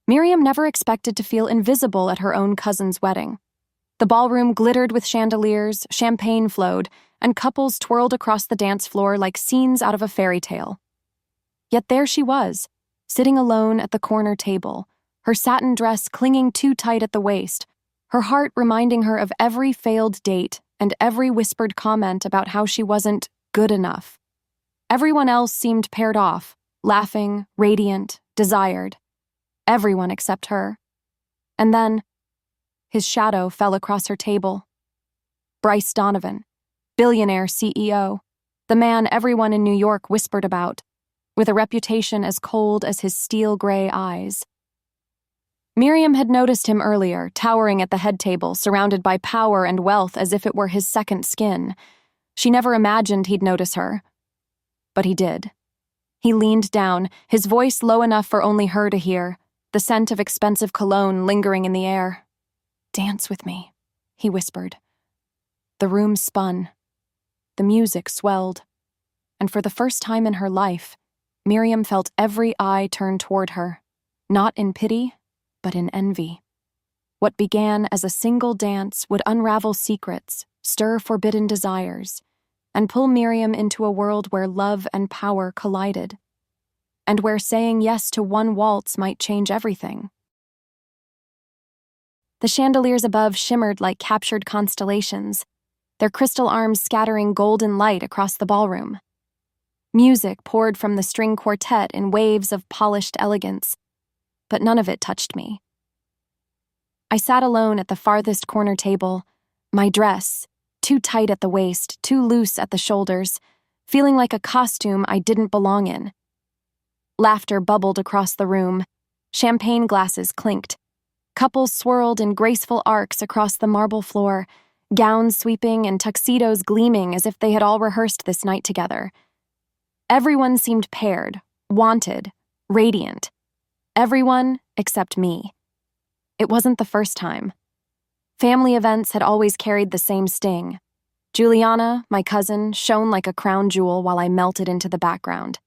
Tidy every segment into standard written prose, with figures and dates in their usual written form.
Miriam never expected to feel invisible at her own cousin's wedding. The ballroom glittered with chandeliers, champagne flowed, and couples twirled across the dance floor like scenes out of a fairy tale. Yet there she was, sitting alone at the corner table, her satin dress clinging too tight at the waist, her heart reminding her of every failed date and every whispered comment about how she wasn't good enough. Everyone else seemed paired off, laughing, radiant, desired. Everyone except her. And then, his shadow fell across her table. Bryce Donovan, Billionaire CEO, the man everyone in New York whispered about, with a reputation as cold as his steel-gray eyes. Miriam had noticed him earlier, towering at the head table, surrounded by power and wealth as if it were his second skin. She never imagined he'd notice her. But he did. He leaned down, his voice low enough for only her to hear, the scent of expensive cologne lingering in the air. "Dance with me," he whispered. The room spun. The music swelled. And for the first time in her life, Miriam felt every eye turn toward her, not in pity, but in envy. What began as a single dance would unravel secrets, stir forbidden desires, and pull Miriam into a world where love and power collided, and where saying yes to one waltz might change everything. The chandeliers above shimmered like captured constellations, their crystal arms scattering golden light across the ballroom. Music poured from the string quartet in waves of polished elegance, but none of it touched me. I sat alone at the farthest corner table, my dress, too tight at the waist, too loose at the shoulders, feeling like a costume I didn't belong in. Laughter bubbled across the room, champagne glasses clinked. Couples swirled in graceful arcs across the marble floor, gowns sweeping and tuxedos gleaming as if they had all rehearsed this night together. Everyone seemed paired, wanted, radiant. Everyone except me. It wasn't the first time. Family events had always carried the same sting. Juliana, my cousin, shone like a crown jewel while I melted into the background.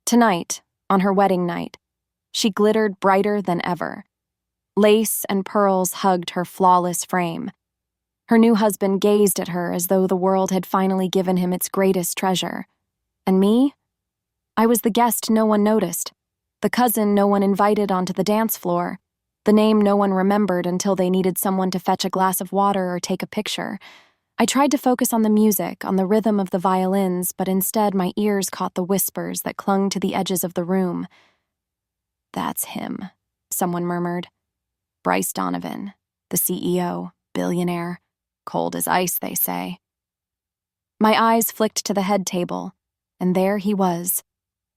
Tonight, on her wedding night, she glittered brighter than ever. Lace and pearls hugged her flawless frame. Her new husband gazed at her as though the world had finally given him its greatest treasure. And me? I was the guest no one noticed, the cousin no one invited onto the dance floor, the name no one remembered until they needed someone to fetch a glass of water or take a picture. I tried to focus on the music, on the rhythm of the violins, but instead my ears caught the whispers that clung to the edges of the room. "That's him," someone murmured. "Bryce Donovan, the CEO, billionaire. Cold as ice, they say." My eyes flicked to the head table, and there he was,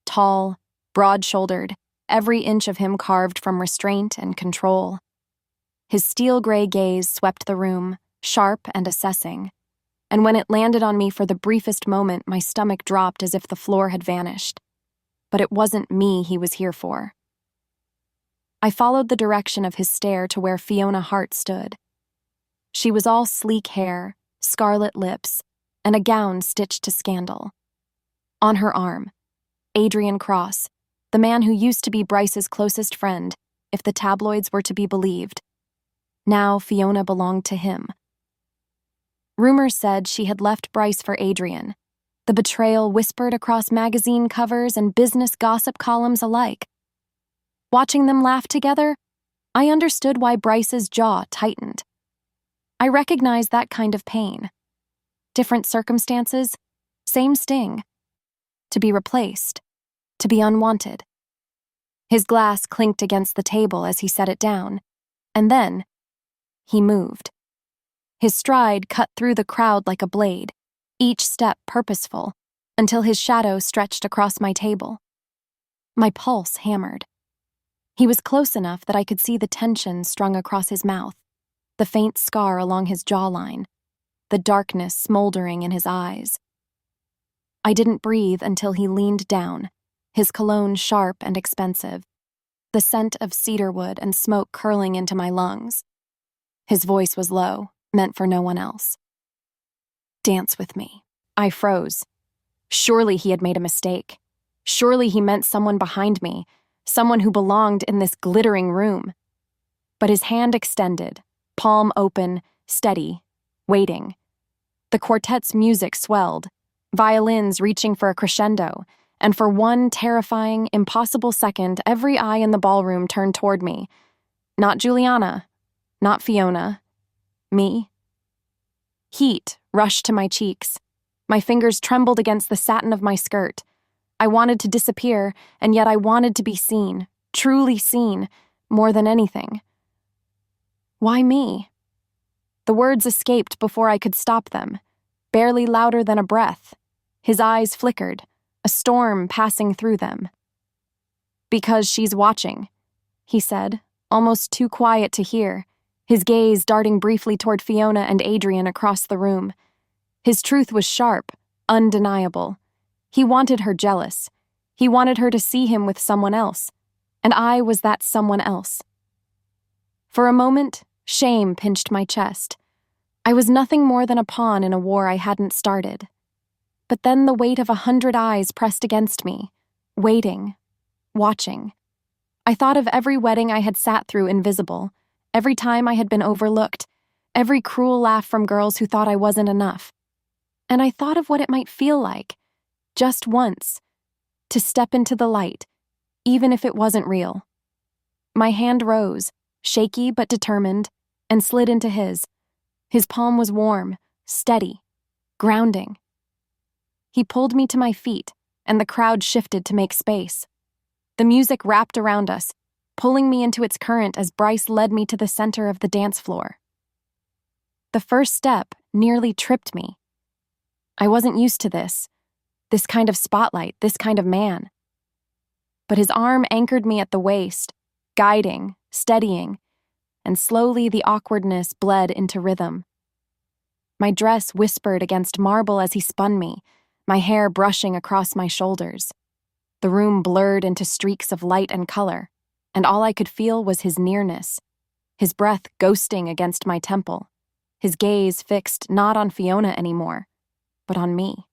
tall, broad-shouldered, every inch of him carved from restraint and control. His steel-gray gaze swept the room, sharp and assessing, and when it landed on me for the briefest moment, my stomach dropped as if the floor had vanished. But it wasn't me he was here for. I followed the direction of his stare to where Fiona Hart stood. She was all sleek hair, scarlet lips, and a gown stitched to scandal. On her arm, Adrian Cross, the man who used to be Bryce's closest friend, if the tabloids were to be believed. Now Fiona belonged to him. Rumors said she had left Bryce for Adrian. The betrayal whispered across magazine covers and business gossip columns alike. Watching them laugh together, I understood why Bryce's jaw tightened. I recognized that kind of pain. Different circumstances, same sting. To be replaced, to be unwanted. His glass clinked against the table as he set it down, and then he moved. His stride cut through the crowd like a blade, each step purposeful, until his shadow stretched across my table. My pulse hammered. He was close enough that I could see the tension strung across his mouth, the faint scar along his jawline, the darkness smoldering in his eyes. I didn't breathe until he leaned down, his cologne sharp and expensive, the scent of cedarwood and smoke curling into my lungs. His voice was low, meant for no one else. "Dance with me." I froze. Surely he had made a mistake. Surely he meant someone behind me, someone who belonged in this glittering room. But his hand extended, palm open, steady, waiting. The quartet's music swelled, violins reaching for a crescendo, and for one terrifying, impossible second, every eye in the ballroom turned toward me. Not Juliana, not Fiona, me. Heat rushed to my cheeks. My fingers trembled against the satin of my skirt. I wanted to disappear, and yet I wanted to be seen, truly seen, more than anything. Why me? The words escaped before I could stop them, barely louder than a breath. His eyes flickered, a storm passing through them. Because she's watching, he said, almost too quiet to hear, his gaze darting briefly toward Fiona and Adrian across the room. His truth was sharp, undeniable. He wanted her jealous. He wanted her to see him with someone else, and I was that someone else. For a moment, shame pinched my chest. I was nothing more than a pawn in a war I hadn't started. But then the weight of 100 eyes pressed against me, waiting, watching. I thought of every wedding I had sat through invisible, every time I had been overlooked, every cruel laugh from girls who thought I wasn't enough. And I thought of what it might feel like, just once, to step into the light, even if it wasn't real. My hand rose, shaky but determined, and slid into his. His palm was warm, steady, grounding. He pulled me to my feet, and the crowd shifted to make space. The music wrapped around us, pulling me into its current as Bryce led me to the center of the dance floor. The first step nearly tripped me. I wasn't used to this kind of spotlight, this kind of man. But his arm anchored me at the waist, guiding, steadying, and slowly the awkwardness bled into rhythm. My dress whispered against marble as he spun me, my hair brushing across my shoulders. The room blurred into streaks of light and color, and all I could feel was his nearness, his breath ghosting against my temple, his gaze fixed not on Fiona anymore, but on me.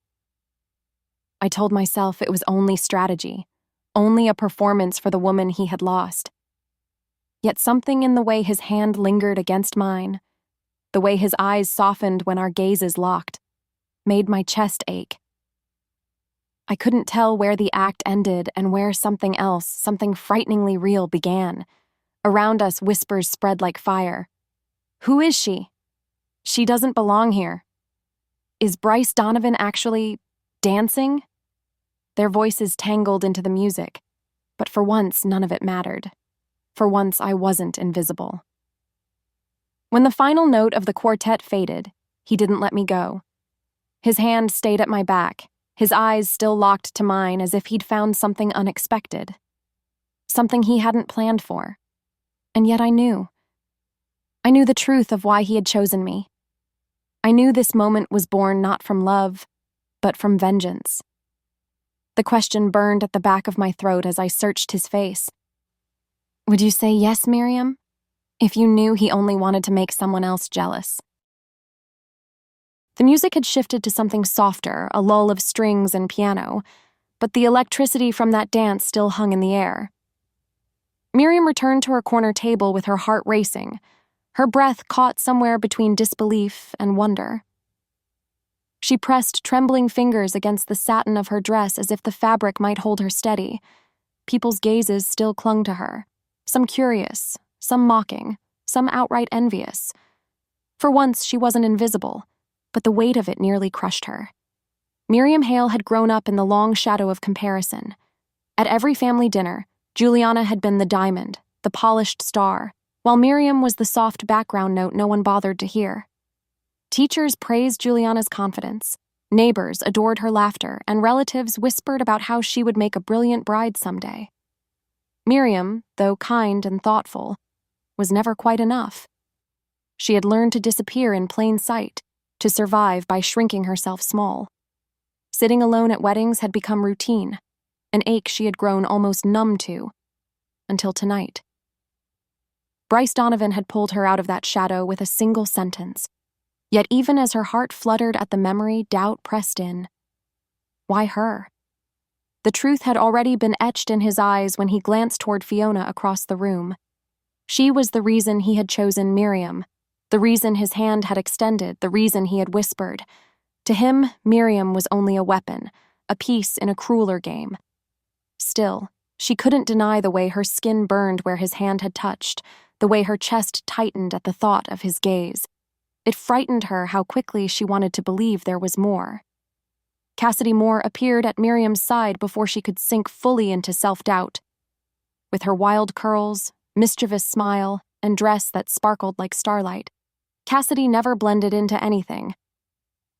I told myself it was only strategy, only a performance for the woman he had lost. Yet something in the way his hand lingered against mine, the way his eyes softened when our gazes locked, made my chest ache. I couldn't tell where the act ended and where something else, something frighteningly real, began. Around us, whispers spread like fire. Who is she? She doesn't belong here. Is Bryce Donovan actually dancing? Their voices tangled into the music, but for once none of it mattered. For once I wasn't invisible. When the final note of the quartet faded, he didn't let me go. His hand stayed at my back, his eyes still locked to mine as if he'd found something unexpected. Something he hadn't planned for. And yet I knew. I knew the truth of why he had chosen me. I knew this moment was born not from love, but from vengeance. The question burned at the back of my throat as I searched his face. Would you say yes, Miriam? If you knew he only wanted to make someone else jealous. The music had shifted to something softer, a lull of strings and piano, but the electricity from that dance still hung in the air. Miriam returned to her corner table with her heart racing, her breath caught somewhere between disbelief and wonder. She pressed trembling fingers against the satin of her dress as if the fabric might hold her steady. People's gazes still clung to her, some curious, some mocking, some outright envious. For once, she wasn't invisible, but the weight of it nearly crushed her. Miriam Hale had grown up in the long shadow of comparison. At every family dinner, Juliana had been the diamond, the polished star, while Miriam was the soft background note no one bothered to hear. Teachers praised Juliana's confidence, neighbors adored her laughter, and relatives whispered about how she would make a brilliant bride someday. Miriam, though kind and thoughtful, was never quite enough. She had learned to disappear in plain sight, to survive by shrinking herself small. Sitting alone at weddings had become routine, an ache she had grown almost numb to, until tonight. Bryce Donovan had pulled her out of that shadow with a single sentence. Yet even as her heart fluttered at the memory, doubt pressed in. Why her? The truth had already been etched in his eyes when he glanced toward Fiona across the room. She was the reason he had chosen Miriam, the reason his hand had extended, the reason he had whispered. To him, Miriam was only a weapon, a piece in a crueler game. Still, she couldn't deny the way her skin burned where his hand had touched, the way her chest tightened at the thought of his gaze. It frightened her how quickly she wanted to believe there was more. Cassidy Moore appeared at Miriam's side before she could sink fully into self-doubt. With her wild curls, mischievous smile, and dress that sparkled like starlight, Cassidy never blended into anything.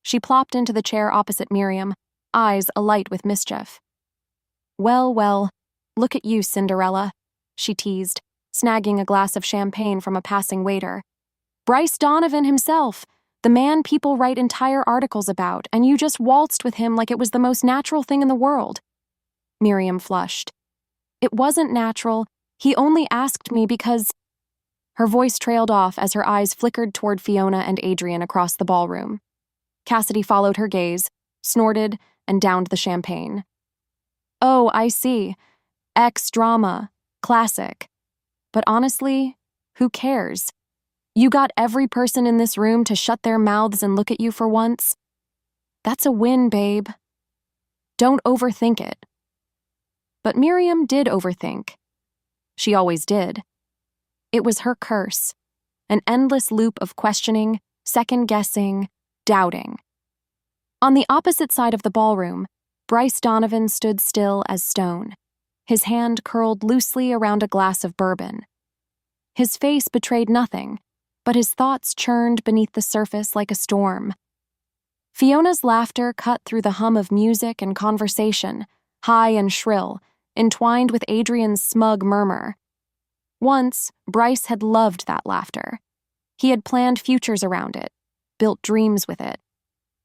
She plopped into the chair opposite Miriam, eyes alight with mischief. "Well, well, look at you, Cinderella," she teased, snagging a glass of champagne from a passing waiter. "Bryce Donovan himself, the man people write entire articles about, and you just waltzed with him like it was the most natural thing in the world." Miriam flushed. "It wasn't natural. He only asked me because—" Her voice trailed off as her eyes flickered toward Fiona and Adrian across the ballroom. Cassidy followed her gaze, snorted, and downed the champagne. "Oh, I see. X-drama. Classic. But honestly, who cares? You got every person in this room to shut their mouths and look at you for once. That's a win, babe. Don't overthink it." But Miriam did overthink. She always did. It was her curse, an endless loop of questioning, second-guessing, doubting. On the opposite side of the ballroom, Bryce Donovan stood still as stone, his hand curled loosely around a glass of bourbon. His face betrayed nothing, but his thoughts churned beneath the surface like a storm. Fiona's laughter cut through the hum of music and conversation, high and shrill, entwined with Adrian's smug murmur. Once, Bryce had loved that laughter. He had planned futures around it, built dreams with it.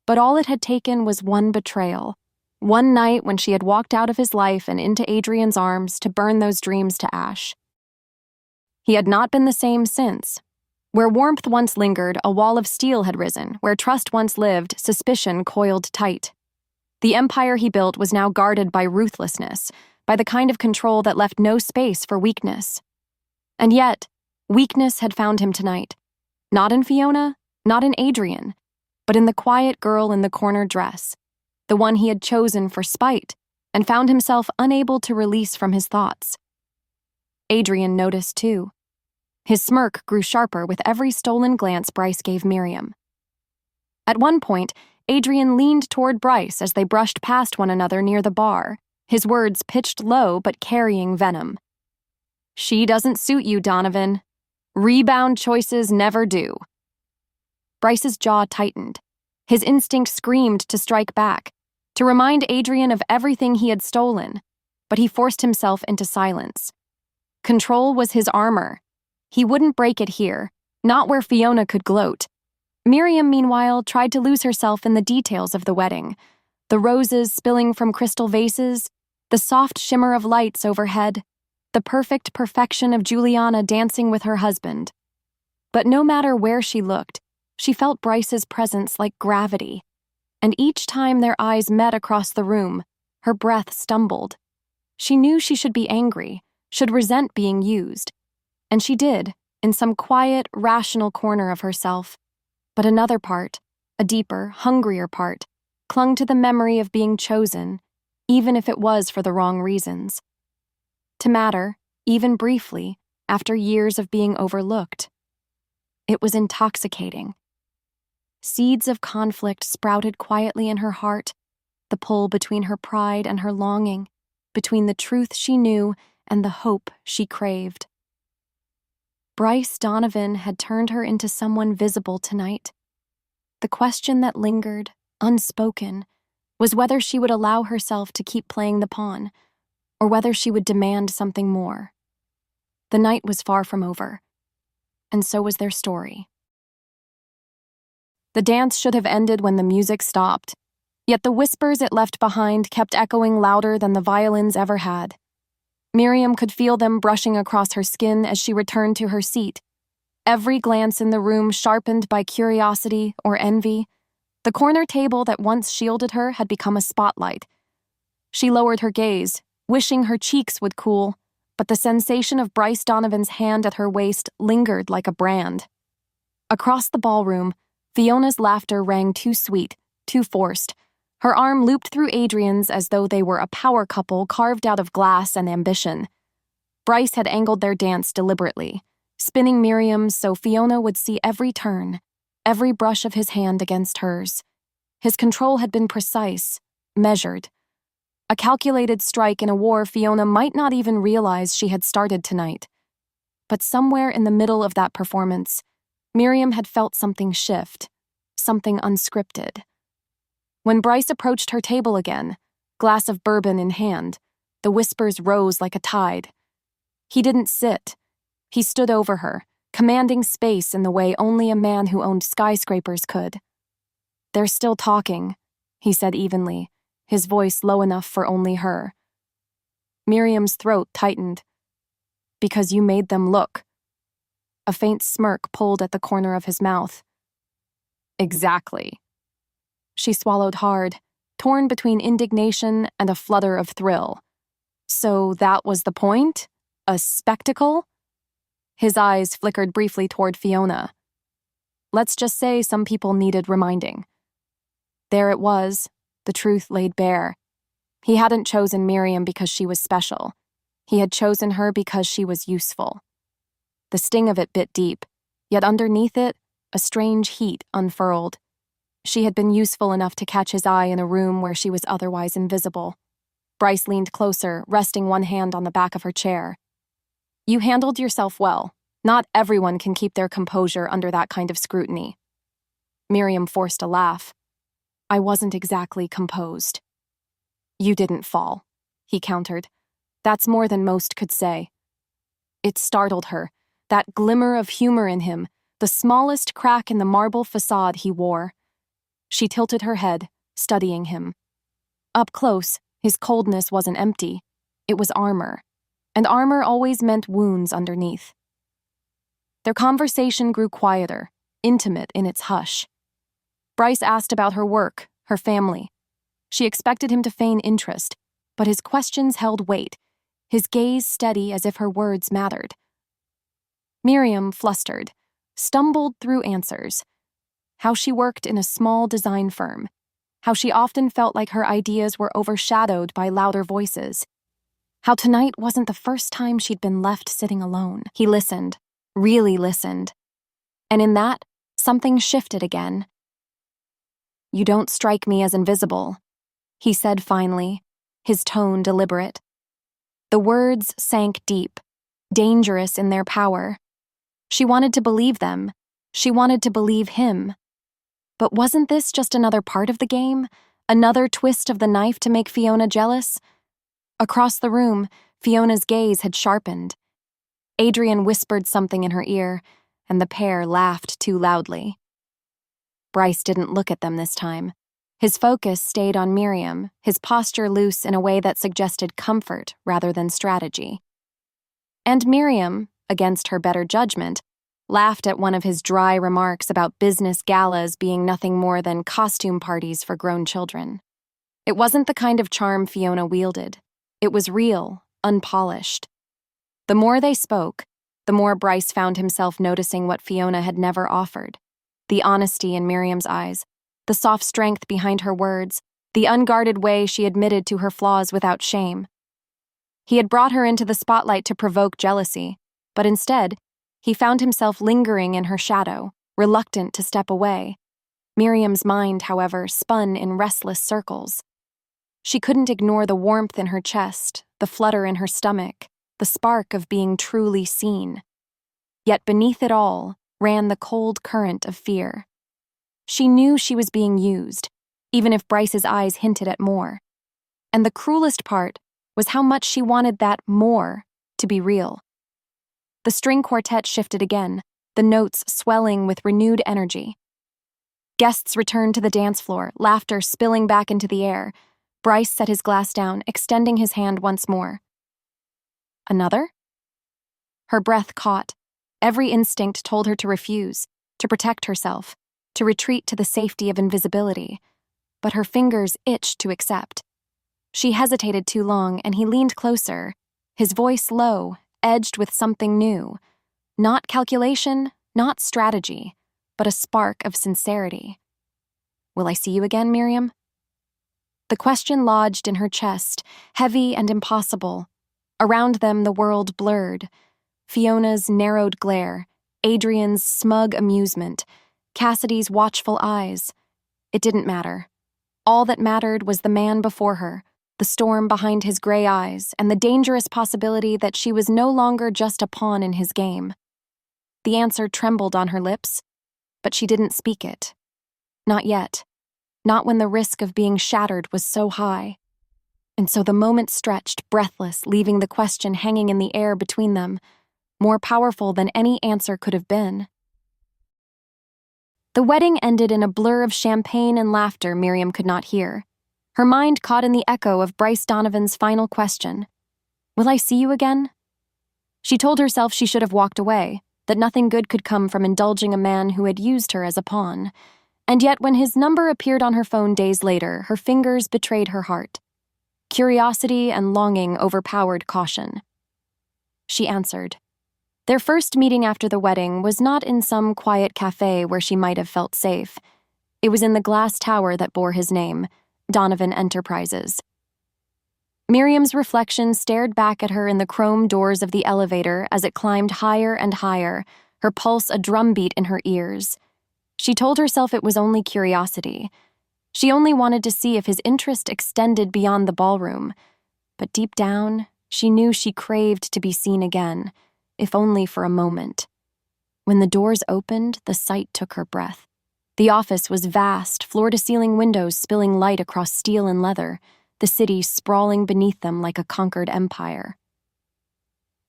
But all it had taken was one betrayal, one night when she had walked out of his life and into Adrian's arms to burn those dreams to ash. He had not been the same since. Where warmth once lingered, a wall of steel had risen. Where trust once lived, suspicion coiled tight. The empire he built was now guarded by ruthlessness, by the kind of control that left no space for weakness. And yet, weakness had found him tonight. Not in Fiona, not in Adrian, but in the quiet girl in the corner dress, the one he had chosen for spite, and found himself unable to release from his thoughts. Adrian noticed too. His smirk grew sharper with every stolen glance Bryce gave Miriam. At one point, Adrian leaned toward Bryce as they brushed past one another near the bar, his words pitched low but carrying venom. "She doesn't suit you, Donovan. Rebound choices never do." Bryce's jaw tightened. His instinct screamed to strike back, to remind Adrian of everything he had stolen, but he forced himself into silence. Control was his armor. He wouldn't break it here, not where Fiona could gloat. Miriam, meanwhile, tried to lose herself in the details of the wedding, the roses spilling from crystal vases, the soft shimmer of lights overhead, the perfect perfection of Juliana dancing with her husband. But no matter where she looked, she felt Bryce's presence like gravity, and each time their eyes met across the room, her breath stumbled. She knew she should be angry, should resent being used, and she did, in some quiet, rational corner of herself. But another part, a deeper, hungrier part, clung to the memory of being chosen, even if it was for the wrong reasons. To matter, even briefly, after years of being overlooked. It was intoxicating. Seeds of conflict sprouted quietly in her heart, the pull between her pride and her longing, between the truth she knew and the hope she craved. Bryce Donovan had turned her into someone visible tonight. The question that lingered, unspoken, was whether she would allow herself to keep playing the pawn, or whether she would demand something more. The night was far from over, and so was their story. The dance should have ended when the music stopped, yet the whispers it left behind kept echoing louder than the violins ever had. Miriam could feel them brushing across her skin as she returned to her seat, every glance in the room sharpened by curiosity or envy. The corner table that once shielded her had become a spotlight. She lowered her gaze, wishing her cheeks would cool, but the sensation of Bryce Donovan's hand at her waist lingered like a brand. Across the ballroom, Fiona's laughter rang too sweet, too forced. Her arm looped through Adrian's as though they were a power couple carved out of glass and ambition. Bryce had angled their dance deliberately, spinning Miriam so Fiona would see every turn, every brush of his hand against hers. His control had been precise, measured. A calculated strike in a war Fiona might not even realize she had started tonight. But somewhere in the middle of that performance, Miriam had felt something shift, something unscripted. When Bryce approached her table again, glass of bourbon in hand, the whispers rose like a tide. He didn't sit. He stood over her, commanding space in the way only a man who owned skyscrapers could. "They're still talking," he said evenly, his voice low enough for only her. Miriam's throat tightened. "Because you made them look." A faint smirk pulled at the corner of his mouth. "Exactly." She swallowed hard, torn between indignation and a flutter of thrill. "So that was the point? A spectacle?" His eyes flickered briefly toward Fiona. "Let's just say some people needed reminding." There it was, the truth laid bare. He hadn't chosen Miriam because she was special. He had chosen her because she was useful. The sting of it bit deep, yet underneath it, a strange heat unfurled. She had been useful enough to catch his eye in a room where she was otherwise invisible. Bryce leaned closer, resting one hand on the back of her chair. "You handled yourself well. Not everyone can keep their composure under that kind of scrutiny." Miriam forced a laugh. "I wasn't exactly composed." "You didn't fall," he countered. "That's more than most could say." It startled her, that glimmer of humor in him, the smallest crack in the marble facade he wore. She tilted her head, studying him. Up close, his coldness wasn't empty. It was armor, and armor always meant wounds underneath. Their conversation grew quieter, intimate in its hush. Bryce asked about her work, her family. She expected him to feign interest, but his questions held weight, his gaze steady as if her words mattered. Miriam, flustered, stumbled through answers. How she worked in a small design firm, how she often felt like her ideas were overshadowed by louder voices, how tonight wasn't the first time she'd been left sitting alone. He listened, really listened. And in that, something shifted again. "You don't strike me as invisible," he said finally, his tone deliberate. The words sank deep, dangerous in their power. She wanted to believe them. She wanted to believe him. But wasn't this just another part of the game? Another twist of the knife to make Fiona jealous? Across the room, Fiona's gaze had sharpened. Adrian whispered something in her ear, and the pair laughed too loudly. Bryce didn't look at them this time. His focus stayed on Miriam, his posture loose in a way that suggested comfort rather than strategy. And Miriam, against her better judgment, laughed at one of his dry remarks about business galas being nothing more than costume parties for grown children. It wasn't the kind of charm Fiona wielded. It was real, unpolished. The more they spoke, the more Bryce found himself noticing what Fiona had never offered. The honesty in Miriam's eyes, the soft strength behind her words, the unguarded way she admitted to her flaws without shame. He had brought her into the spotlight to provoke jealousy, but instead, he found himself lingering in her shadow, reluctant to step away. Miriam's mind, however, spun in restless circles. She couldn't ignore the warmth in her chest, the flutter in her stomach, the spark of being truly seen. Yet beneath it all ran the cold current of fear. She knew she was being used, even if Bryce's eyes hinted at more. And the cruelest part was how much she wanted that more to be real. The string quartet shifted again, the notes swelling with renewed energy. Guests returned to the dance floor, laughter spilling back into the air. Bryce set his glass down, extending his hand once more. "Another?" Her breath caught. Every instinct told her to refuse, to protect herself, to retreat to the safety of invisibility. But her fingers itched to accept. She hesitated too long, and he leaned closer, his voice low, edged with something new. Not calculation, not strategy, but a spark of sincerity. "Will I see you again, Miriam?" The question lodged in her chest, heavy and impossible. Around them the world blurred. Fiona's narrowed glare, Adrian's smug amusement, Cassidy's watchful eyes. It didn't matter. All that mattered was the man before her, the storm behind his gray eyes, and the dangerous possibility that she was no longer just a pawn in his game. The answer trembled on her lips, but she didn't speak it. Not yet. Not when the risk of being shattered was so high. And so the moment stretched, breathless, leaving the question hanging in the air between them, more powerful than any answer could have been. The wedding ended in a blur of champagne and laughter Miriam could not hear. Her mind caught in the echo of Bryce Donovan's final question. "Will I see you again?" She told herself she should have walked away, that nothing good could come from indulging a man who had used her as a pawn. And yet when his number appeared on her phone days later, her fingers betrayed her heart. Curiosity and longing overpowered caution. She answered. Their first meeting after the wedding was not in some quiet cafe where she might have felt safe. It was in the glass tower that bore his name, Donovan Enterprises. Miriam's reflection stared back at her in the chrome doors of the elevator as it climbed higher and higher, her pulse a drumbeat in her ears. She told herself it was only curiosity. She only wanted to see if his interest extended beyond the ballroom. But deep down, she knew she craved to be seen again, if only for a moment. When the doors opened, the sight took her breath. The office was vast, floor-to-ceiling windows spilling light across steel and leather, the city sprawling beneath them like a conquered empire.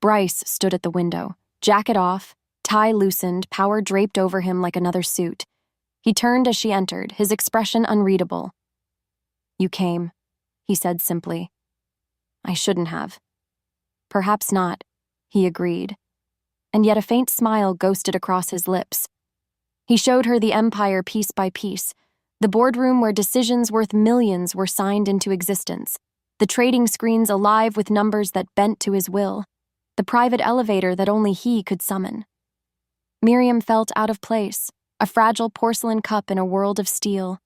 Bryce stood at the window, jacket off, tie loosened, power draped over him like another suit. He turned as she entered, his expression unreadable. "You came," he said simply. "I shouldn't have." "Perhaps not," he agreed. And yet a faint smile ghosted across his lips. He showed her the empire piece by piece, the boardroom where decisions worth millions were signed into existence, the trading screens alive with numbers that bent to his will, the private elevator that only he could summon. Miriam felt out of place, a fragile porcelain cup in a world of steel,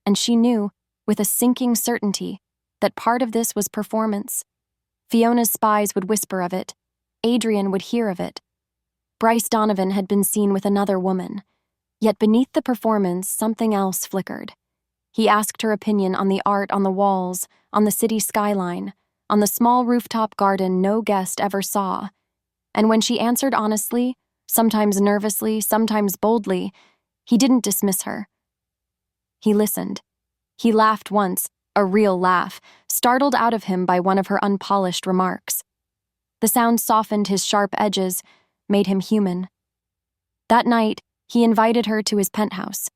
and she knew, with a sinking certainty, that part of this was performance. Fiona's spies would whisper of it. Adrian would hear of it. Bryce Donovan had been seen with another woman. Yet beneath the performance, something else flickered. He asked her opinion on the art on the walls, on the city skyline, on the small rooftop garden no guest ever saw. And when she answered honestly, sometimes nervously, sometimes boldly, he didn't dismiss her. He listened. He laughed once, a real laugh, startled out of him by one of her unpolished remarks. The sound softened his sharp edges, made him human. That night, he invited her to his penthouse.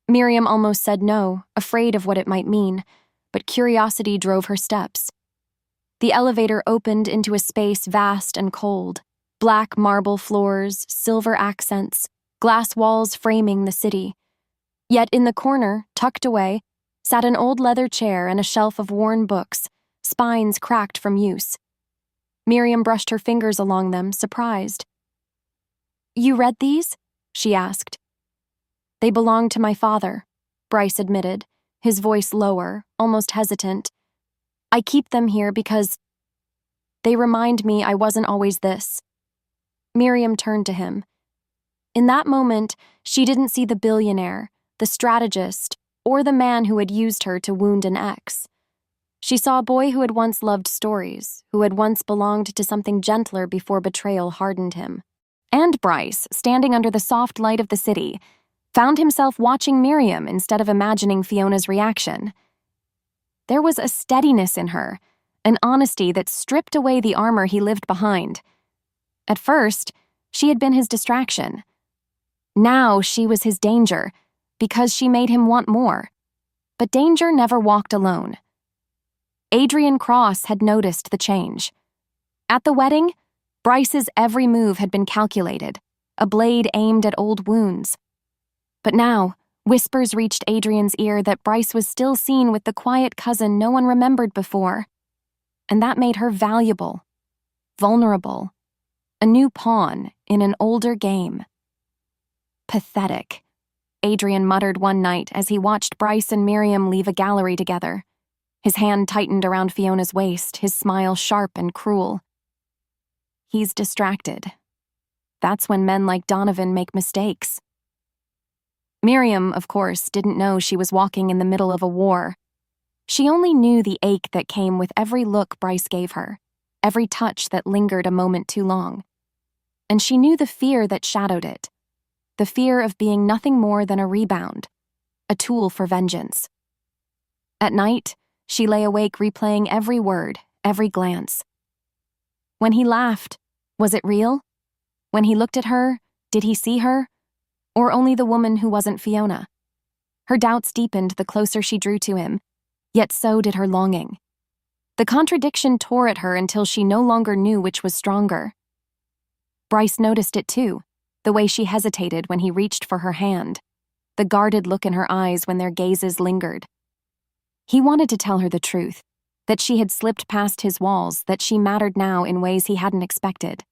Miriam almost said no, afraid of what it might mean, but curiosity drove her steps. The elevator opened into a space vast and cold, black marble floors, silver accents, glass walls framing the city. Yet in the corner, tucked away, sat an old leather chair and a shelf of worn books, spines cracked from use. Miriam brushed her fingers along them, surprised. "You read these?" she asked. "They belong to my father," Bryce admitted, his voice lower, almost hesitant. "I keep them here because they remind me I wasn't always this." Miriam turned to him. In that moment, she didn't see the billionaire, the strategist, or the man who had used her to wound an ex. She saw a boy who had once loved stories, who had once belonged to something gentler before betrayal hardened him. And Bryce, standing under the soft light of the city, found himself watching Miriam instead of imagining Fiona's reaction. There was a steadiness in her, an honesty that stripped away the armor he lived behind. At first, she had been his distraction. Now she was his danger, because she made him want more. But danger never walked alone. Adrian Cross had noticed the change. At the wedding, Bryce's every move had been calculated, a blade aimed at old wounds. But now, Whispers reached Adrian's ear that Bryce was still seen with the quiet cousin no one remembered before, and that made her valuable, vulnerable, a new pawn in an older game. Pathetic, Adrian muttered one night as he watched Bryce and Miriam leave a gallery together. His hand tightened around Fiona's waist, his smile sharp and cruel. He's distracted. That's when men like Donovan make mistakes. Miriam, of course, didn't know she was walking in the middle of a war. She only knew the ache that came with every look Bryce gave her, every touch that lingered a moment too long. And she knew the fear that shadowed it, the fear of being nothing more than a rebound, a tool for vengeance. At night, she lay awake replaying every word, every glance. When he laughed, was it real? When he looked at her, did he see her? Or only the woman who wasn't Fiona? Her doubts deepened the closer she drew to him, yet so did her longing. The contradiction tore at her until she no longer knew which was stronger. Bryce noticed it too, the way she hesitated when he reached for her hand, the guarded look in her eyes when their gazes lingered. He wanted to tell her the truth, that she had slipped past his walls, that she mattered now in ways he hadn't expected.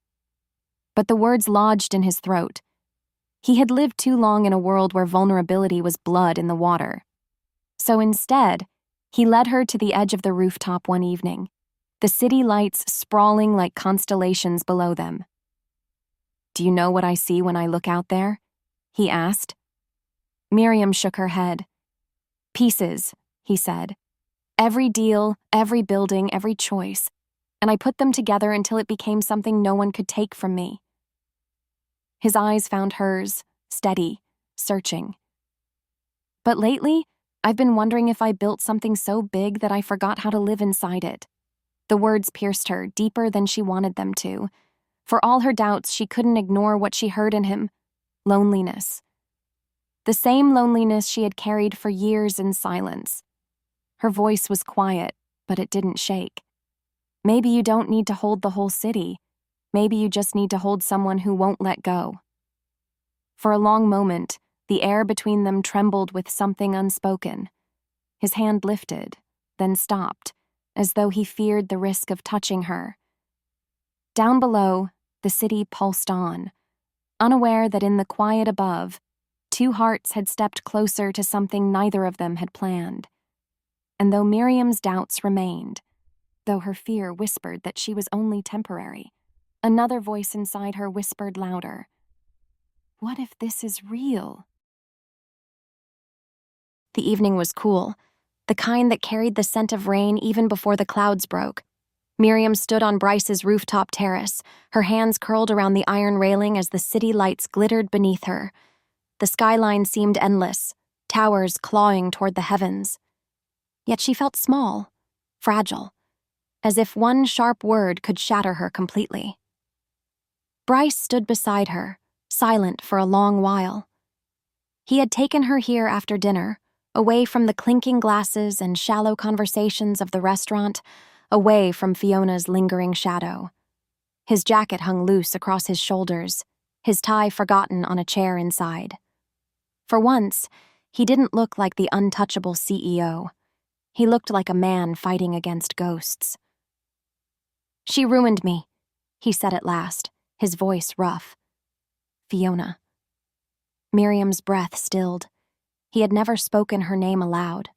But the words lodged in his throat. He had lived too long in a world where vulnerability was blood in the water. So instead, he led her to the edge of the rooftop one evening, the city lights sprawling like constellations below them. "Do you know what I see when I look out there?" he asked. Miriam shook her head. "Pieces," he said. "Every deal, every building, every choice. And I put them together until it became something no one could take from me." His eyes found hers, steady, searching. "But lately, I've been wondering if I built something so big that I forgot how to live inside it." The words pierced her deeper than she wanted them to. For all her doubts, she couldn't ignore what she heard in him: loneliness. The same loneliness she had carried for years in silence. Her voice was quiet, but it didn't shake. "Maybe you don't need to hold the whole city. Maybe you just need to hold someone who won't let go." For a long moment, the air between them trembled with something unspoken. His hand lifted, then stopped, as though he feared the risk of touching her. Down below, the city pulsed on, unaware that in the quiet above, two hearts had stepped closer to something neither of them had planned. And though Miriam's doubts remained, though her fear whispered that she was only temporary, another voice inside her whispered louder, "What if this is real?" The evening was cool, the kind that carried the scent of rain even before the clouds broke. Miriam stood on Bryce's rooftop terrace, her hands curled around the iron railing as the city lights glittered beneath her. The skyline seemed endless, towers clawing toward the heavens. Yet she felt small, fragile, as if one sharp word could shatter her completely. Bryce stood beside her, silent for a long while. He had taken her here after dinner, away from the clinking glasses and shallow conversations of the restaurant, away from Fiona's lingering shadow. His jacket hung loose across his shoulders, his tie forgotten on a chair inside. For once, he didn't look like the untouchable CEO. He looked like a man fighting against ghosts. "She ruined me," he said at last, his voice rough. "Fiona." Miriam's breath stilled. He had never spoken her name aloud,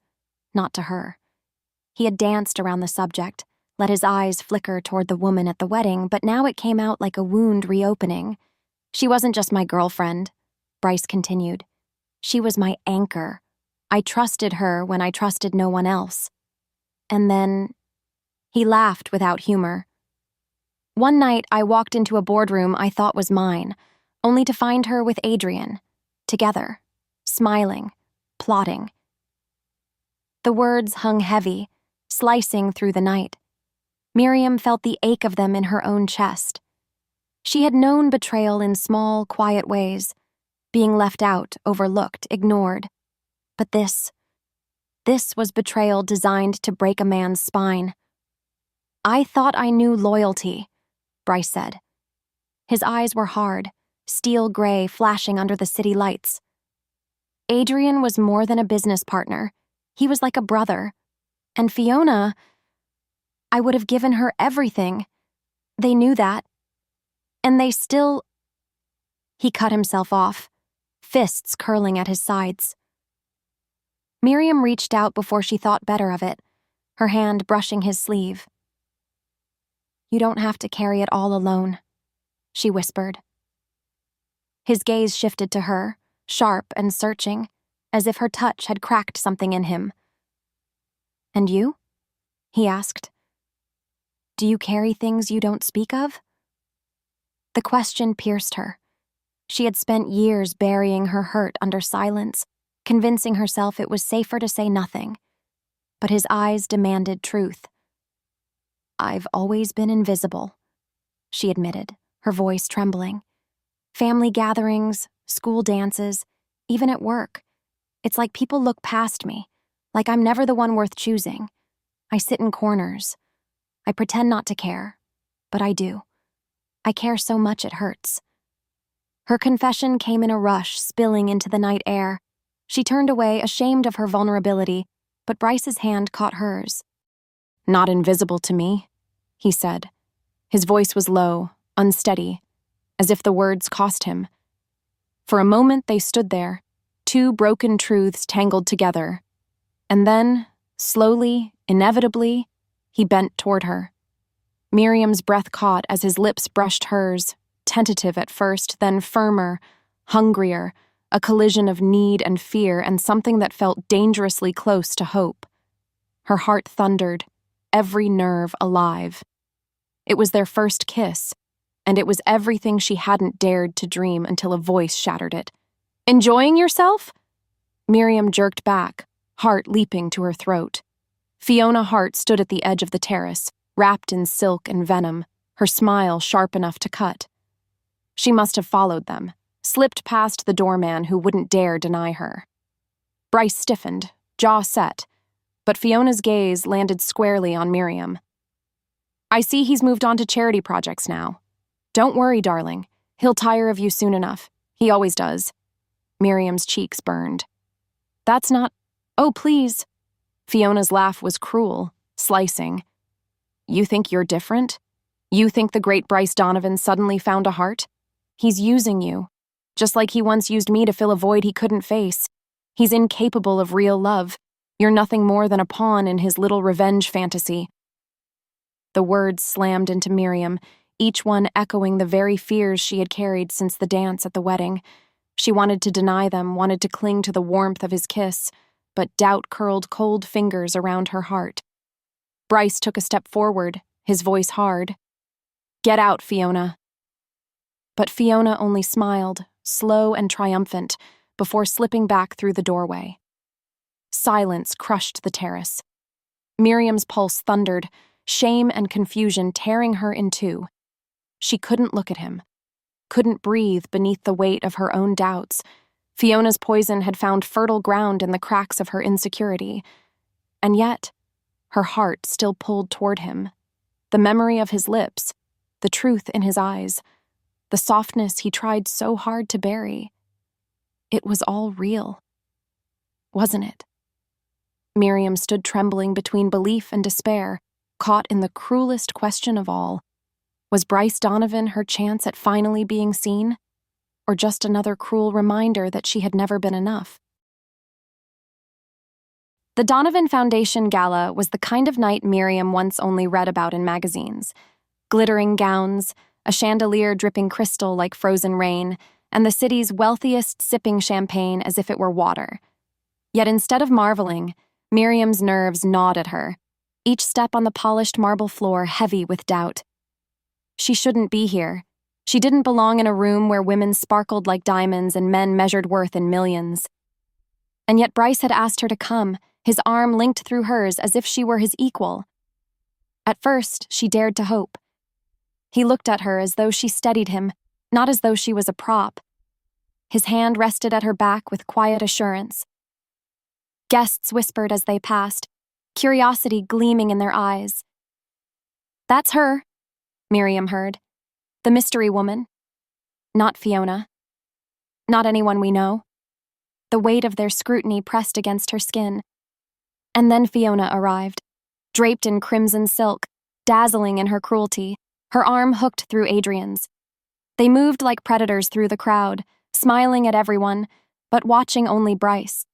not to her. He had danced around the subject, let his eyes flicker toward the woman at the wedding, but now it came out like a wound reopening. "She wasn't just my girlfriend," Bryce continued. "She was my anchor. I trusted her when I trusted no one else." And then he laughed without humor. "One night I walked into a boardroom I thought was mine, only to find her with Adrian, together, smiling, plotting." The words hung heavy, slicing through the night. Miriam felt the ache of them in her own chest. She had known betrayal in small, quiet ways, being left out, overlooked, ignored. But this was betrayal designed to break a man's spine. "I thought I knew loyalty," Bryce said. His eyes were hard, steel gray flashing under the city lights. Adrian was more than a business partner. He was like a brother. And Fiona, I would have given her everything. They knew that. And they still... He cut himself off, fists curling at his sides. Miriam reached out before she thought better of it, her hand brushing his sleeve. You don't have to carry it all alone, she whispered. His gaze shifted to her, sharp and searching, as if her touch had cracked something in him. And you? He asked. Do you carry things you don't speak of? The question pierced her. She had spent years burying her hurt under silence, convincing herself it was safer to say nothing. But his eyes demanded truth. I've always been invisible, she admitted, her voice trembling. Family gatherings, school dances, even at work. It's like people look past me, like I'm never the one worth choosing. I sit in corners. I pretend not to care, but I do. I care so much it hurts. Her confession came in a rush, spilling into the night air. She turned away, ashamed of her vulnerability, but Bryce's hand caught hers. Not invisible to me, he said. His voice was low, unsteady, as if the words cost him. For a moment they stood there, two broken truths tangled together. And then, slowly, inevitably, he bent toward her. Miriam's breath caught as his lips brushed hers, tentative at first, then firmer, hungrier, a collision of need and fear and something that felt dangerously close to hope. Her heart thundered, every nerve alive. It was their first kiss, and it was everything she hadn't dared to dream until a voice shattered it. Enjoying yourself? Miriam jerked back, heart leaping to her throat. Fiona Hart stood at the edge of the terrace, wrapped in silk and venom, her smile sharp enough to cut. She must have followed them, slipped past the doorman who wouldn't dare deny her. Bryce stiffened, jaw set, but Fiona's gaze landed squarely on Miriam. I see he's moved on to charity projects now. Don't worry, darling. He'll tire of you soon enough. He always does. Miriam's cheeks burned. That's not... Oh, please. Fiona's laugh was cruel, slicing. You think you're different? You think the great Bryce Donovan suddenly found a heart? He's using you, just like he once used me to fill a void he couldn't face. He's incapable of real love. You're nothing more than a pawn in his little revenge fantasy. The words slammed into Miriam, each one echoing the very fears she had carried since the dance at the wedding. She wanted to deny them, wanted to cling to the warmth of his kiss, but doubt curled cold fingers around her heart. Bryce took a step forward, his voice hard. Get out, Fiona. But Fiona only smiled, slow and triumphant, before slipping back through the doorway. Silence crushed the terrace. Miriam's pulse thundered, shame and confusion tearing her in two. She couldn't look at him, couldn't breathe beneath the weight of her own doubts. Fiona's poison had found fertile ground in the cracks of her insecurity. And yet, her heart still pulled toward him. The memory of his lips, the truth in his eyes, the softness he tried so hard to bury. It was all real, wasn't it? Miriam stood trembling between belief and despair, caught in the cruelest question of all. Was Bryce Donovan her chance at finally being seen? Or just another cruel reminder that she had never been enough? The Donovan Foundation Gala was the kind of night Miriam once only read about in magazines. Glittering gowns, a chandelier dripping crystal like frozen rain, and the city's wealthiest sipping champagne as if it were water. Yet instead of marveling, Miriam's nerves gnawed at her, each step on the polished marble floor heavy with doubt. She shouldn't be here. She didn't belong in a room where women sparkled like diamonds and men measured worth in millions. And yet Bryce had asked her to come, his arm linked through hers as if she were his equal. At first, she dared to hope. He looked at her as though she steadied him, not as though she was a prop. His hand rested at her back with quiet assurance. Guests whispered as they passed, curiosity gleaming in their eyes. That's her, Miriam heard. The mystery woman. Not Fiona. Not anyone we know. the weight of their scrutiny pressed against her skin. And then Fiona arrived, draped in crimson silk, dazzling in her cruelty, her arm hooked through Adrian's. They moved like predators through the crowd, smiling at everyone, but watching only Bryce.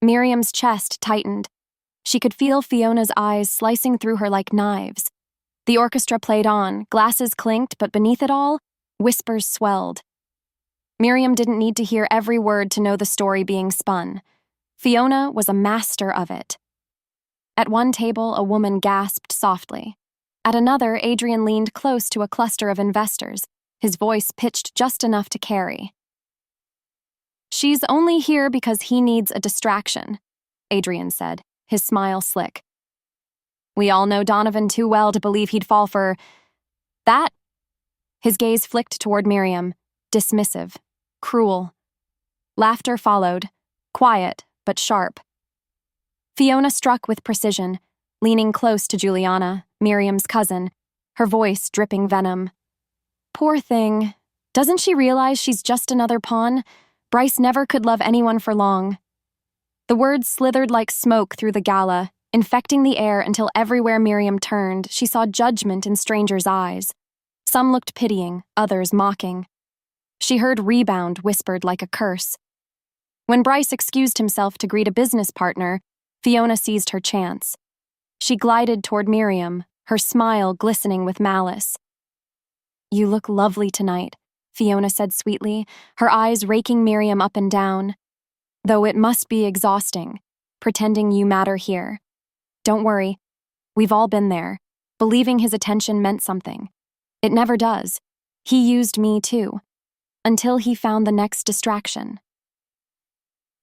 Miriam's chest tightened. She could feel Fiona's eyes slicing through her like knives. The orchestra played on, glasses clinked, but beneath it all, whispers swelled. Miriam didn't need to hear every word to know the story being spun. Fiona was a master of it. At one table, a woman gasped softly. At another, Adrian leaned close to a cluster of investors, his voice pitched just enough to carry. "She's only here because he needs a distraction," Adrian said, his smile slick. "We all know Donovan too well to believe he'd fall for that." His gaze flicked toward Miriam, dismissive, cruel. Laughter followed, quiet but sharp. Fiona struck with precision, leaning close to Juliana, Miriam's cousin, her voice dripping venom. "Poor thing. Doesn't she realize she's just another pawn? Bryce never could love anyone for long." The words slithered like smoke through the gala, infecting the air until everywhere Miriam turned, she saw judgment in strangers' eyes. Some looked pitying, others mocking. She heard rebound whispered like a curse. When Bryce excused himself to greet a business partner, Fiona seized her chance. She glided toward Miriam, her smile glistening with malice. "You look lovely tonight," Fiona said sweetly, her eyes raking Miriam up and down. "Though it must be exhausting, pretending you matter here. Don't worry, we've all been there, believing his attention meant something. It never does. He used me too, until he found the next distraction."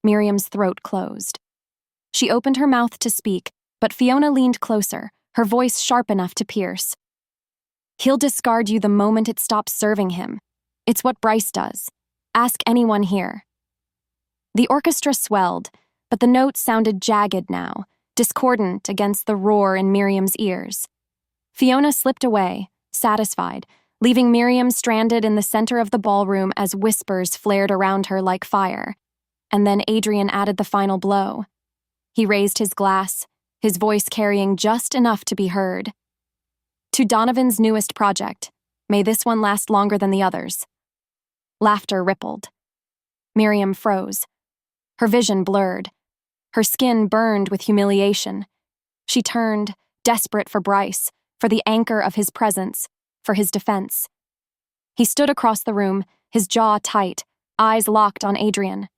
Miriam's throat closed. She opened her mouth to speak, but Fiona leaned closer, her voice sharp enough to pierce. "He'll discard you the moment it stops serving him. It's what Bryce does. Ask anyone here." The orchestra swelled, but the notes sounded jagged now, discordant against the roar in Miriam's ears. Fiona slipped away, satisfied, leaving Miriam stranded in the center of the ballroom as whispers flared around her like fire. And then Adrian added the final blow. He raised his glass, his voice carrying just enough to be heard. "To Donovan's newest project. May this one last longer than the others." Laughter rippled. Miriam froze. Her vision blurred. Her skin burned with humiliation. She turned, desperate for Bryce, for the anchor of his presence, for his defense. He stood across the room, his jaw tight, eyes locked on Adrian.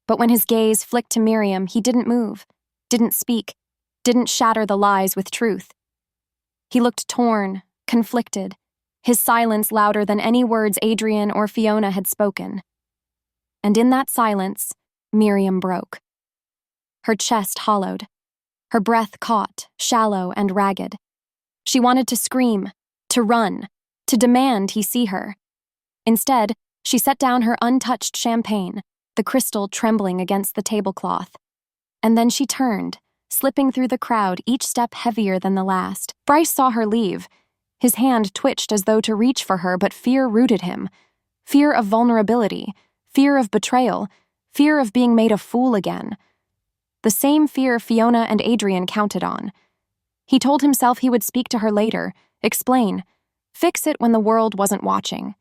But when his gaze flicked to Miriam, he didn't move, didn't speak, didn't shatter the lies with truth. He looked torn, conflicted, his silence louder than any words Adrian or Fiona had spoken. And in that silence, Miriam broke. Her chest hollowed, her breath caught, shallow and ragged. She wanted to scream, to run, to demand he see her. Instead, she set down her untouched champagne, the crystal trembling against the tablecloth. And then she turned, slipping through the crowd, each step heavier than the last. Bryce saw her leave. His hand twitched as though to reach for her, but fear rooted him. Fear of vulnerability, fear of betrayal, fear of being made a fool again. The same fear Fiona and Adrian counted on. He told himself he would speak to her later, explain, fix it when the world wasn't watching.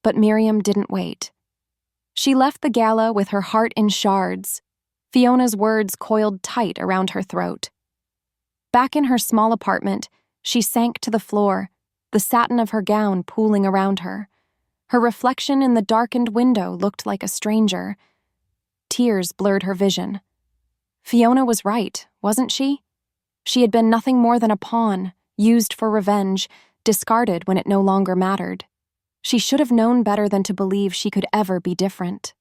But Miriam didn't wait. She left the gala with her heart in shards, Fiona's words coiled tight around her throat. Back in her small apartment, she sank to the floor, the satin of her gown pooling around her. Her reflection in the darkened window looked like a stranger. Tears blurred her vision. Fiona was right, wasn't she? She had been nothing more than a pawn, used for revenge, discarded when it no longer mattered. She should have known better than to believe she could ever be different.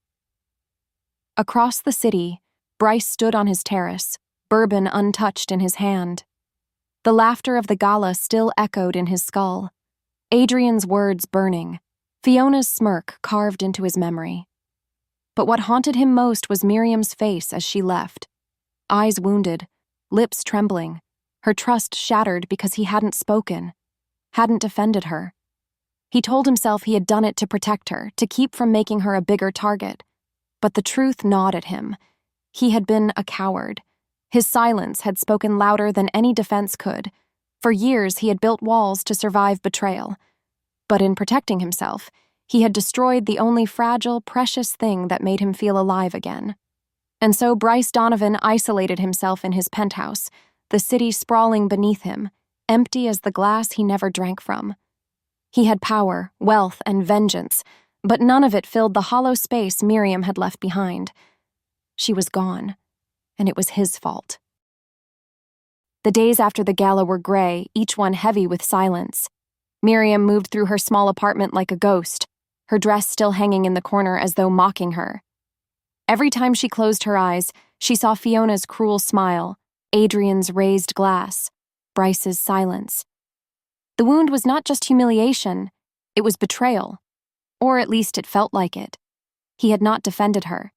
Across the city, Bryce stood on his terrace, bourbon untouched in his hand. The laughter of the gala still echoed in his skull. Adrian's words burning, Fiona's smirk carved into his memory. But what haunted him most was Miriam's face as she left. Eyes wounded, lips trembling, her trust shattered because he hadn't spoken, hadn't defended her. He told himself he had done it to protect her, to keep from making her a bigger target. But the truth gnawed at him. He had been a coward. His silence had spoken louder than any defense could. For years, he had built walls to survive betrayal. But in protecting himself, he had destroyed the only fragile, precious thing that made him feel alive again. And so Bryce Donovan isolated himself in his penthouse, the city sprawling beneath him, empty as the glass he never drank from. He had power, wealth, and vengeance, but none of it filled the hollow space Miriam had left behind. She was gone, and it was his fault. The days after the gala were gray, each one heavy with silence. Miriam moved through her small apartment like a ghost, her dress still hanging in the corner as though mocking her. Every time she closed her eyes, she saw Fiona's cruel smile, Adrian's raised glass, Bryce's silence. The wound was not just humiliation, it was betrayal. Or at least it felt like it. He had not defended her.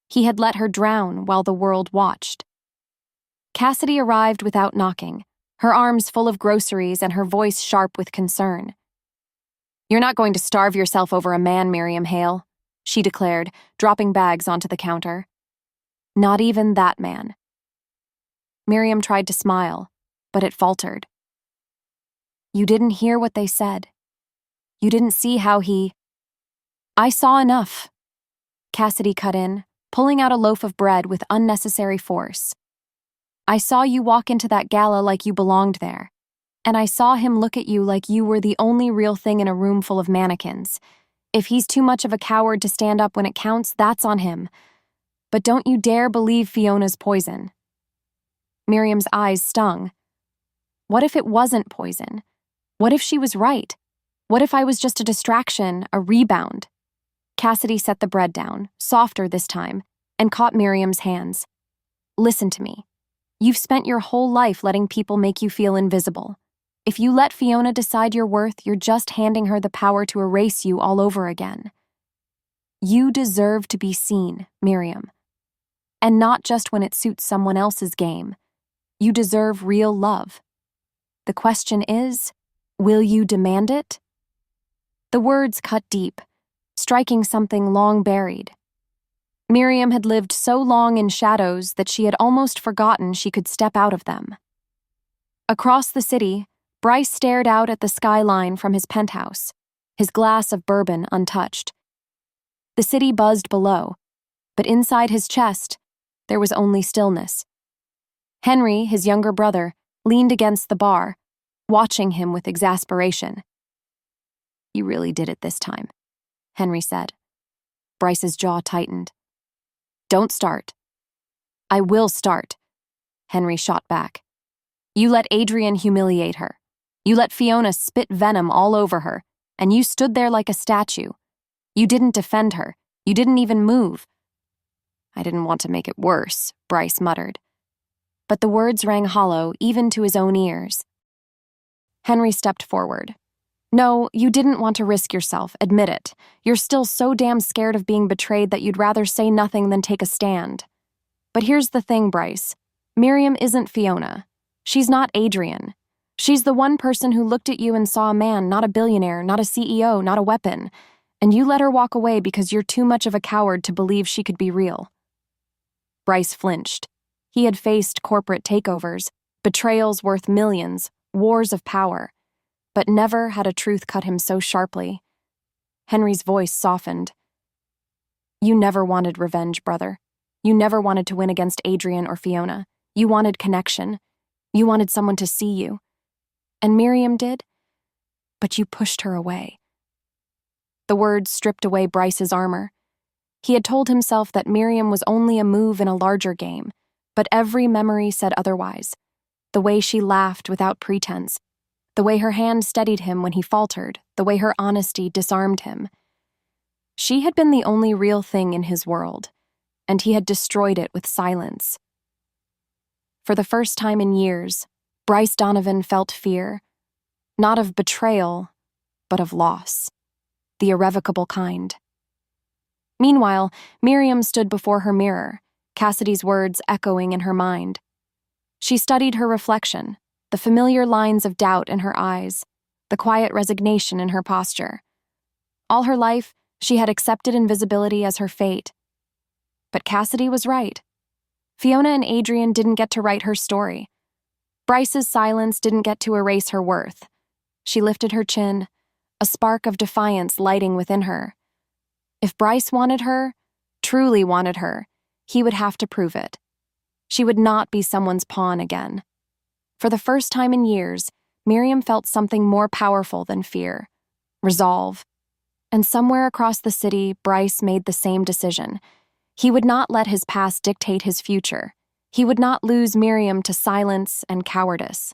He had let her drown while the world watched. Cassidy arrived without knocking, her arms full of groceries and her voice sharp with concern. "You're not going to starve yourself over a man, Miriam Hale," she declared, dropping bags onto the counter. "Not even that man." Miriam tried to smile, but it faltered. "You didn't hear what they said. You didn't see how he—" "I saw enough," Cassidy cut in, pulling out a loaf of bread with unnecessary force. "I saw you walk into that gala like you belonged there, and I saw him look at you like you were the only real thing in a room full of mannequins. If he's too much of a coward to stand up when it counts, that's on him. But don't you dare believe Fiona's poison." Miriam's eyes stung. What if it wasn't poison? What if she was right? What if I was just a distraction, a rebound? Cassidy set the bread down, softer this time, and caught Miriam's hands. "Listen to me. You've spent your whole life letting people make you feel invisible. If you let Fiona decide your worth, you're just handing her the power to erase you all over again. You deserve to be seen, Miriam. And not just when it suits someone else's game. You deserve real love. The question is, will you demand it?" The words cut deep, striking something long buried. Miriam had lived so long in shadows that she had almost forgotten she could step out of them. Across the city, Bryce stared out at the skyline from his penthouse, his glass of bourbon untouched. The city buzzed below, but inside his chest, there was only stillness. Henry, his younger brother, leaned against the bar, watching him with exasperation. "You really did it this time," Henry said. Bryce's jaw tightened. "Don't start." "I will start," Henry shot back. "You let Adrian humiliate her. You let Fiona spit venom all over her, and you stood there like a statue. You didn't defend her. You didn't even move." "I didn't want to make it worse," Bryce muttered. But the words rang hollow even to his own ears. Henry stepped forward. "No, you didn't want to risk yourself, admit it. You're still so damn scared of being betrayed that you'd rather say nothing than take a stand. But here's the thing, Bryce. Miriam isn't Fiona. She's not Adrian. She's the one person who looked at you and saw a man, not a billionaire, not a CEO, not a weapon. And you let her walk away because you're too much of a coward to believe she could be real." Bryce flinched. He had faced corporate takeovers, betrayals worth millions, wars of power. But never had a truth cut him so sharply. Henry's voice softened. "You never wanted revenge, brother. You never wanted to win against Adrian or Fiona. You wanted connection. You wanted someone to see you. And Miriam did? But you pushed her away." The words stripped away Bryce's armor. He had told himself that Miriam was only a move in a larger game, but every memory said otherwise. The way she laughed without pretense, the way her hand steadied him when he faltered, the way her honesty disarmed him. She had been the only real thing in his world, and he had destroyed it with silence. For the first time in years, Bryce Donovan felt fear, not of betrayal, but of loss, the irrevocable kind. Meanwhile, Miriam stood before her mirror, Cassidy's words echoing in her mind. She studied her reflection, the familiar lines of doubt in her eyes, the quiet resignation in her posture. All her life, she had accepted invisibility as her fate. But Cassidy was right. Fiona and Adrian didn't get to write her story. Bryce's silence didn't get to erase her worth. She lifted her chin, a spark of defiance lighting within her. If Bryce wanted her, truly wanted her, he would have to prove it. She would not be someone's pawn again. For the first time in years, Miriam felt something more powerful than fear: resolve. And somewhere across the city, Bryce made the same decision. He would not let his past dictate his future. He would not lose Miriam to silence and cowardice.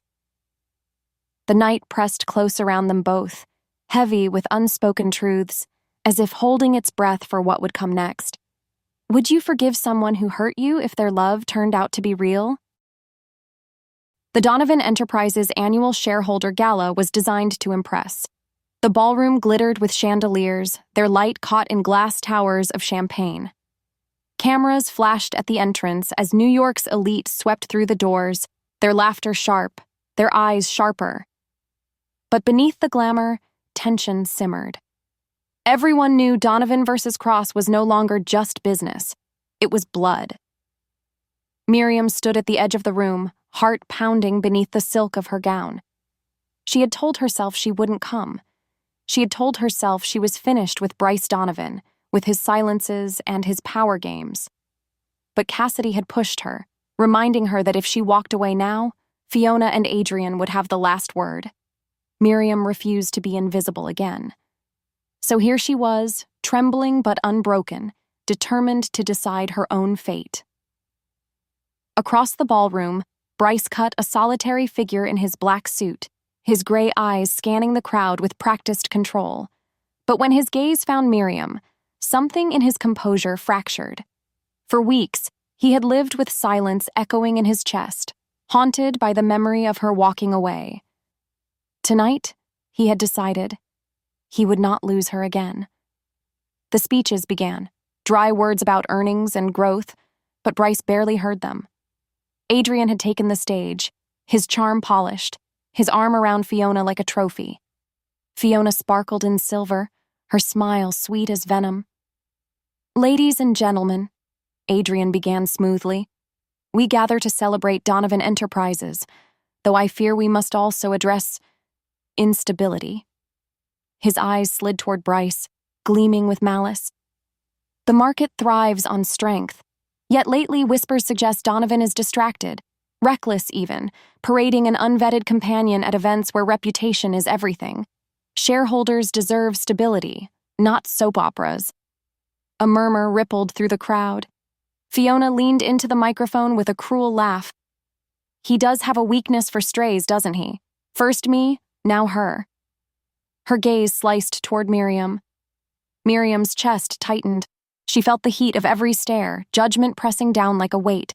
The night pressed close around them both, heavy with unspoken truths, as if holding its breath for what would come next. Would you forgive someone who hurt you if their love turned out to be real? The Donovan Enterprises annual shareholder gala was designed to impress. The ballroom glittered with chandeliers, their light caught in glass towers of champagne. Cameras flashed at the entrance as New York's elite swept through the doors, their laughter sharp, their eyes sharper. But beneath the glamour, tension simmered. Everyone knew Donovan versus Cross was no longer just business. It was blood. Miriam stood at the edge of the room, heart pounding beneath the silk of her gown. She had told herself she wouldn't come. She had told herself she was finished with Bryce Donovan, with his silences and his power games. But Cassidy had pushed her, reminding her that if she walked away now, Fiona and Adrian would have the last word. Miriam refused to be invisible again. So here she was, trembling but unbroken, determined to decide her own fate. Across the ballroom, Bryce cut a solitary figure in his black suit, his gray eyes scanning the crowd with practiced control. But when his gaze found Miriam, something in his composure fractured. For weeks, he had lived with silence echoing in his chest, haunted by the memory of her walking away. Tonight, he had decided, he would not lose her again. The speeches began, dry words about earnings and growth, but Bryce barely heard them. Adrian had taken the stage, his charm polished, his arm around Fiona like a trophy. Fiona sparkled in silver, her smile sweet as venom. "Ladies and gentlemen," Adrian began smoothly, "we gather to celebrate Donovan Enterprises, though I fear we must also address instability." His eyes slid toward Bryce, gleaming with malice. "The market thrives on strength, yet lately whispers suggest Donovan is distracted, reckless even, parading an unvetted companion at events where reputation is everything. Shareholders deserve stability, not soap operas." A murmur rippled through the crowd. Fiona leaned into the microphone with a cruel laugh. "He does have a weakness for strays, doesn't he? First me, now her." Her gaze sliced toward Miriam. Miriam's chest tightened. She felt the heat of every stare, judgment pressing down like a weight.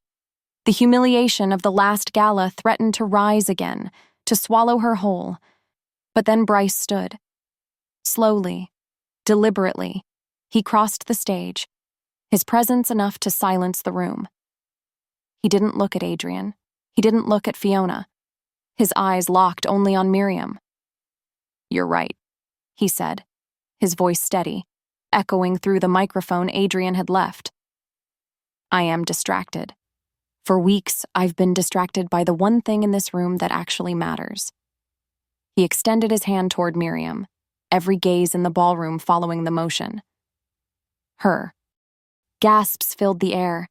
The humiliation of the last gala threatened to rise again, to swallow her whole. But then Bryce stood. Slowly, deliberately, he crossed the stage, his presence enough to silence the room. He didn't look at Adrian. He didn't look at Fiona. His eyes locked only on Miriam. "You're right," he said, his voice steady, echoing through the microphone Adrian had left. "I am distracted. For weeks, I've been distracted by the one thing in this room that actually matters." He extended his hand toward Miriam, every gaze in the ballroom following the motion. Her. Gasps filled the air.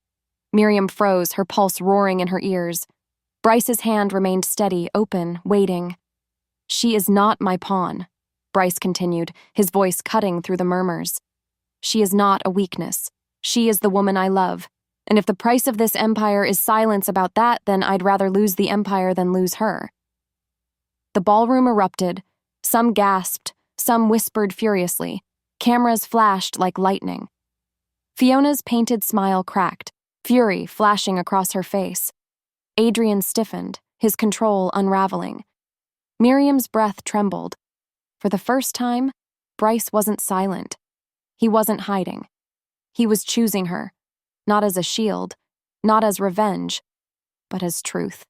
Miriam froze, her pulse roaring in her ears. Bryce's hand remained steady, open, waiting. "She is not my pawn," Bryce continued, his voice cutting through the murmurs. "She is not a weakness. She is the woman I love. And if the price of this empire is silence about that, then I'd rather lose the empire than lose her." The ballroom erupted. Some gasped, some whispered furiously. Cameras flashed like lightning. Fiona's painted smile cracked, fury flashing across her face. Adrian stiffened, his control unraveling. Miriam's breath trembled. For the first time, Bryce wasn't silent. He wasn't hiding. He was choosing her, not as a shield, not as revenge, but as truth.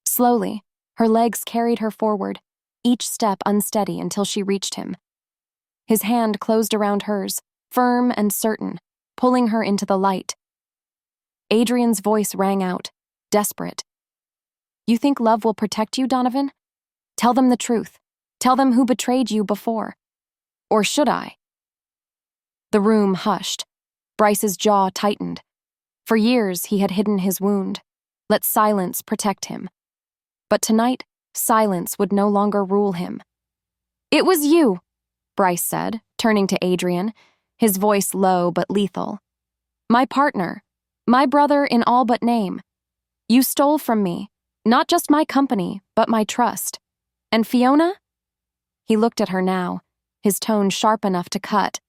Slowly, her legs carried her forward, each step unsteady until she reached him. His hand closed around hers, firm and certain, pulling her into the light, Adrian's voice rang out, desperate. You think love will protect you, Donovan? Tell them the truth. Tell them who betrayed you before. Or should I? The room hushed. Bryce's jaw tightened. For years, he had hidden his wound. Let silence protect him. But tonight, silence would no longer rule him. It was you, Bryce said, turning to Adrian, his voice low but lethal. My partner, my brother in all but name. You stole from me, not just my company, but my trust. And Fiona? He looked at her now, his tone sharp enough to cut.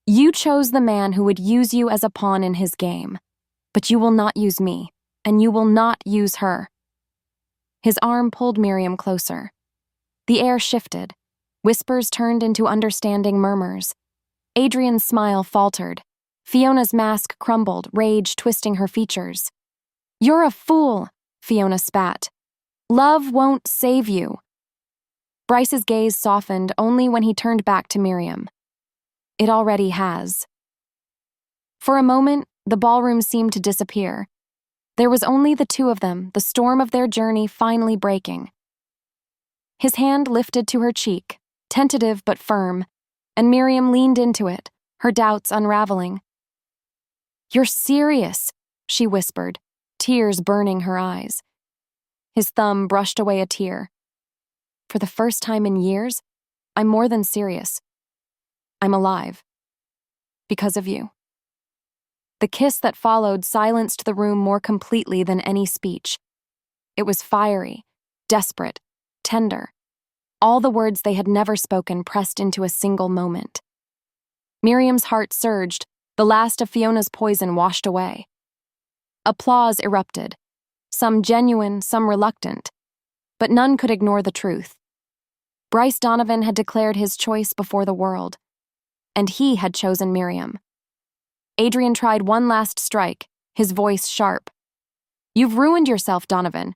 You chose the man who would use you as a pawn in his game. But you will not use me, and you will not use her. His arm pulled Miriam closer. The air shifted. Whispers turned into understanding murmurs. Adrian's smile faltered. Fiona's mask crumbled, rage twisting her features. You're a fool, Fiona spat. Love won't save you. Bryce's gaze softened only when he turned back to Miriam. It already has. For a moment, the ballroom seemed to disappear. There was only the two of them, the storm of their journey finally breaking. His hand lifted to her cheek, tentative but firm, and Miriam leaned into it, her doubts unraveling. You're serious, she whispered, tears burning her eyes. His thumb brushed away a tear. For the first time in years, I'm more than serious. I'm alive. Because of you. The kiss that followed silenced the room more completely than any speech. It was fiery, desperate, tender. All the words they had never spoken pressed into a single moment. Miriam's heart surged, the last of Fiona's poison washed away. Applause erupted, some genuine, some reluctant, but none could ignore the truth. Bryce Donovan had declared his choice before the world, and he had chosen Miriam. Adrian tried one last strike, his voice sharp. You've ruined yourself, Donovan.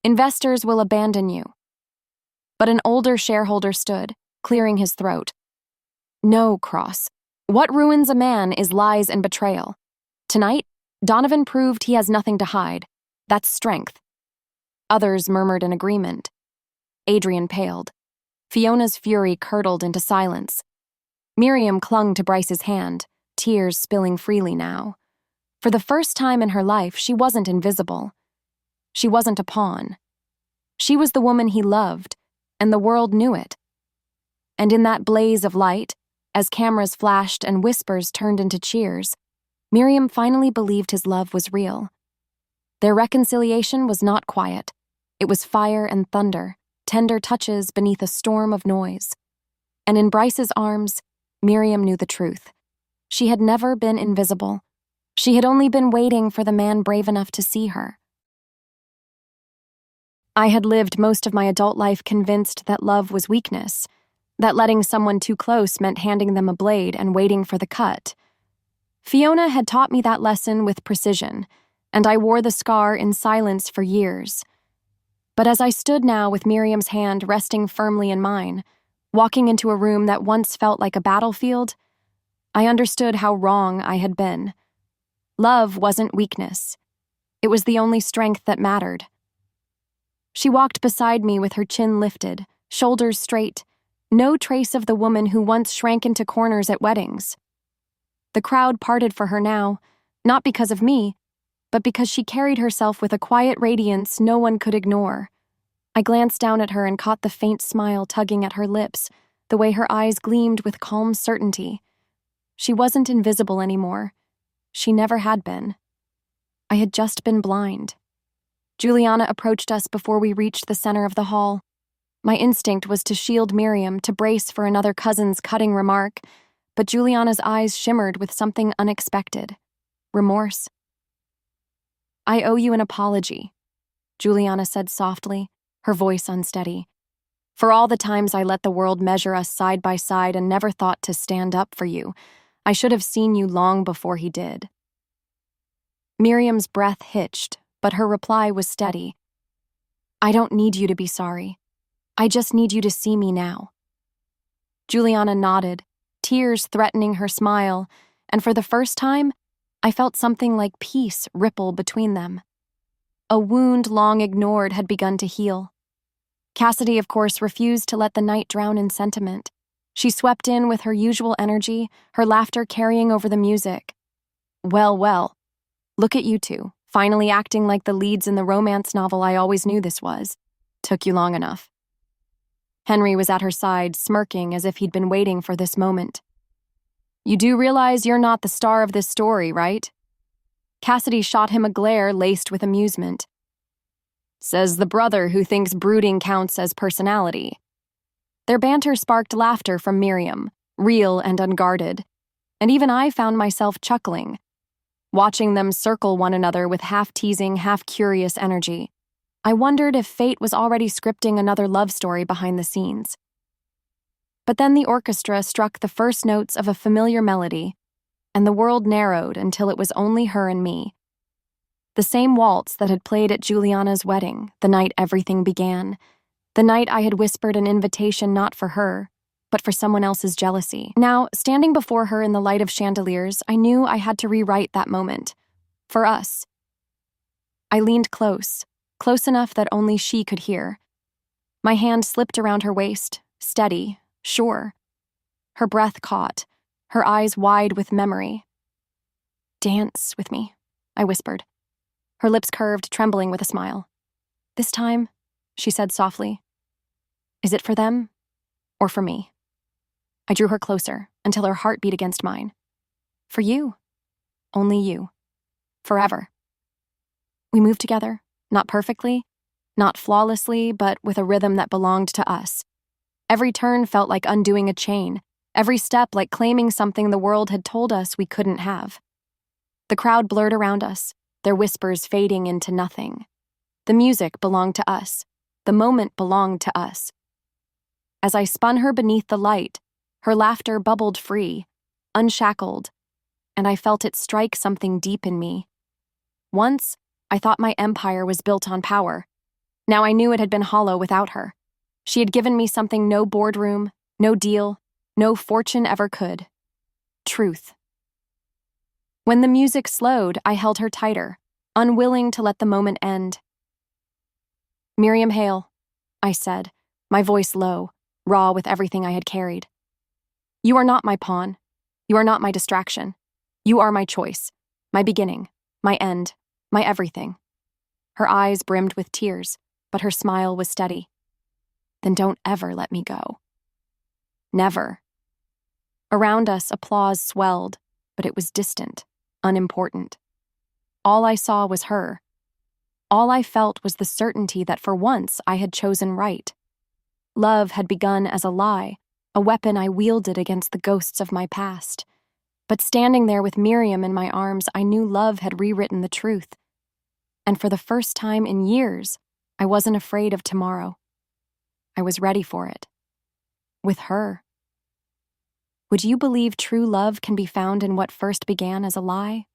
Investors will abandon you. But an older shareholder stood, clearing his throat. No, Cross. What ruins a man is lies and betrayal. Tonight, Donovan proved he has nothing to hide. That's strength. Others murmured in agreement. Adrian paled. Fiona's fury curdled into silence. Miriam clung to Bryce's hand, tears spilling freely now. For the first time in her life, she wasn't invisible. She wasn't a pawn. She was the woman he loved, and the world knew it. And in that blaze of light, as cameras flashed and whispers turned into cheers, Miriam finally believed his love was real. Their reconciliation was not quiet. It was fire and thunder, tender touches beneath a storm of noise. And in Bryce's arms, Miriam knew the truth. She had never been invisible. She had only been waiting for the man brave enough to see her. I had lived most of my adult life convinced that love was weakness, that letting someone too close meant handing them a blade and waiting for the cut. Fiona had taught me that lesson with precision, and I wore the scar in silence for years. But as I stood now with Miriam's hand resting firmly in mine, walking into a room that once felt like a battlefield, I understood how wrong I had been. Love wasn't weakness. It was the only strength that mattered. She walked beside me with her chin lifted, shoulders straight, no trace of the woman who once shrank into corners at weddings. The crowd parted for her now, not because of me, but because she carried herself with a quiet radiance no one could ignore. I glanced down at her and caught the faint smile tugging at her lips, the way her eyes gleamed with calm certainty. She wasn't invisible anymore. She never had been. I had just been blind. Juliana approached us before we reached the center of the hall. My instinct was to shield Miriam, to brace for another cousin's cutting remark, but Juliana's eyes shimmered with something unexpected. Remorse. I owe you an apology, Juliana said softly, her voice unsteady. For all the times I let the world measure us side by side and never thought to stand up for you, I should have seen you long before he did. Miriam's breath hitched, but her reply was steady. I don't need you to be sorry. I just need you to see me now. Juliana nodded, tears threatening her smile, and for the first time, I felt something like peace ripple between them. A wound long ignored had begun to heal. Cassidy, of course, refused to let the night drown in sentiment. She swept in with her usual energy, her laughter carrying over the music. Well, well, look at you two, finally acting like the leads in the romance novel I always knew this was. Took you long enough. Henry was at her side, smirking as if he'd been waiting for this moment. You do realize you're not the star of this story, right? Cassidy shot him a glare laced with amusement. Says the brother who thinks brooding counts as personality. Their banter sparked laughter from Miriam, real and unguarded, and even I found myself chuckling, watching them circle one another with half-teasing, half-curious energy. I wondered if fate was already scripting another love story behind the scenes. But then the orchestra struck the first notes of a familiar melody, and the world narrowed until it was only her and me. The same waltz that had played at Juliana's wedding, the night everything began, the night I had whispered an invitation not for her, but for someone else's jealousy. Now, standing before her in the light of chandeliers, I knew I had to rewrite that moment. For us. I leaned close enough that only she could hear. My hand slipped around her waist, steady, sure. Her breath caught, her eyes wide with memory. Dance with me, I whispered. Her lips curved, trembling with a smile. This time, she said softly, is it for them or for me? I drew her closer until her heart beat against mine. For you. Only you. Forever. We moved together, not perfectly, not flawlessly, but with a rhythm that belonged to us. Every turn felt like undoing a chain, every step like claiming something the world had told us we couldn't have. The crowd blurred around us, their whispers fading into nothing. The music belonged to us. The moment belonged to us. As I spun her beneath the light, her laughter bubbled free, unshackled, and I felt it strike something deep in me. Once, I thought my empire was built on power. Now I knew it had been hollow without her. She had given me something no boardroom, no deal, no fortune ever could. Truth. When the music slowed, I held her tighter, unwilling to let the moment end. Miriam Hale, I said, my voice low, raw with everything I had carried. You are not my pawn. You are not my distraction. You are my choice, my beginning, my end, my everything. Her eyes brimmed with tears, but her smile was steady. Then don't ever let me go. Never. Around us, applause swelled, but it was distant, unimportant. All I saw was her. All I felt was the certainty that for once I had chosen right. Love had begun as a lie, a weapon I wielded against the ghosts of my past. But standing there with Miriam in my arms, I knew love had rewritten the truth. And for the first time in years, I wasn't afraid of tomorrow. I was ready for it. With her. Would you believe true love can be found in what first began as a lie?